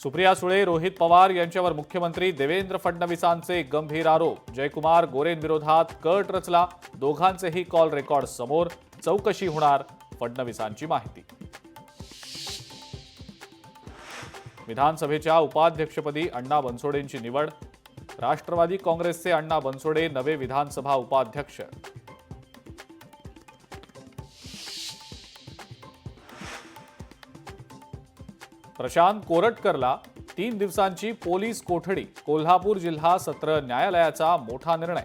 सुप्रिया सुळे, रोहित पवार यांच्यावर मुख्यमंत्री देवेंद्र फडणवीसांचे गंभीर आरोप. जयकुमार गोरेंविरोधात कट रचला. दोघांचेही कॉल रेकॉर्ड समोर. चौकशी होणार, फडणवीसांची माहिती. विधानसभेच्या उपाध्यक्षपदी अण्णा बनसोडेंची निवड. राष्ट्रवादी काँग्रेसचे अण्णा बनसोडे नवे विधानसभा उपाध्यक्ष. प्रशांत कोरटकरला 3 दिवसांची पोलीस कोठडी. कोल्हापूर जिल्हा सत्र न्यायालयाचा मोठा निर्णय.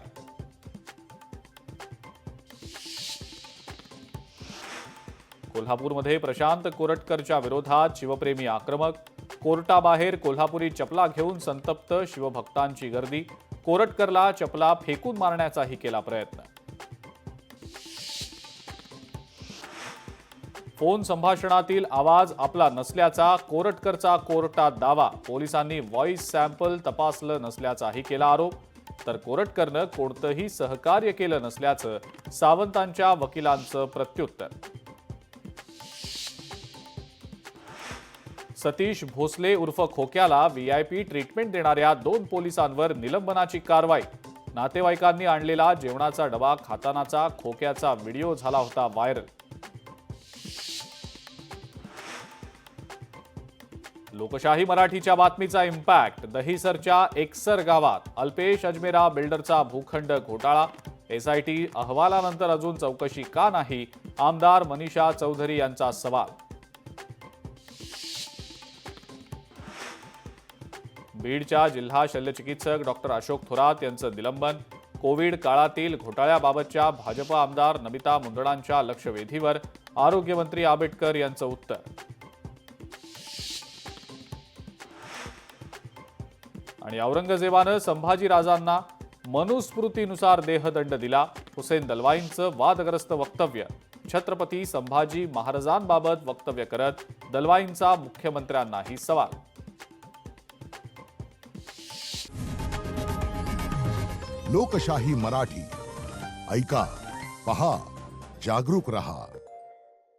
कोल्हापूरमध्ये प्रशांत कोरटकरच्या विरोधात शिवप्रेमी आक्रमक. कोर्टाबाहेर कोल्हापुरी चपला घेऊन संतप्त शिवभक्तांची गर्दी. कोरटकरला चपला फेकून मारण्याचाही केला प्रयत्न. फोन संभाषणातील आवाज आपला नसल्याचा कोरटकरचा कोर्टात दावा. पोलिसांनी व्हॉइस सॅम्पल तपासलं नसल्याचाही केला आरोप. तर कोरटकरनं कोणतंही सहकार्य केलं नसल्याचं सावंतांच्या वकिलांचं प्रत्युत्तर. सतीश भोसले उर्फ खोक्याला व्हीआयपी ट्रीटमेंट देणाऱ्या 2 पोलिसांवर निलंबनाची कारवाई. नातेवाईकांनी आणलेला जेवणाचा डबा खातानाचा खोक्याचा व्हिडिओ झाला होता व्हायरल. लोकशाही मराठीच्या बातमीचा इम्पॅक्ट. दहिसरच्या एकसर गावात अल्पेश अजमेरा बिल्डरचा भूखंड घोटाळा. एसआयटी अहवालानंतर अजून चौकशी का नाही? आमदार मनीषा चौधरी यांचा सवाल. बीडच्या जिल्हा शल्यचिकित्सक डॉक्टर अशोक थोरात यांचं निलंबन. कोविड काळातील घोटाळ्याबाबतच्या भाजप आमदार नमिता मुंदडांच्या लक्षवेधीवर आरोग्यमंत्री आंबेडकर यांचं उत्तर. आणि औरंगजेबानं संभाजीराजांना मनुस्मृतीनुसार देहदंड दिला. हुसेन दलवाईंचं वादग्रस्त वक्तव्य. छत्रपती संभाजी महाराजांबाबत वक्तव्य करत दलवाईंचा मुख्यमंत्र्यांनाही सवाल. लोकशाही मराठी ऐका, पहा, जागरूक रहा.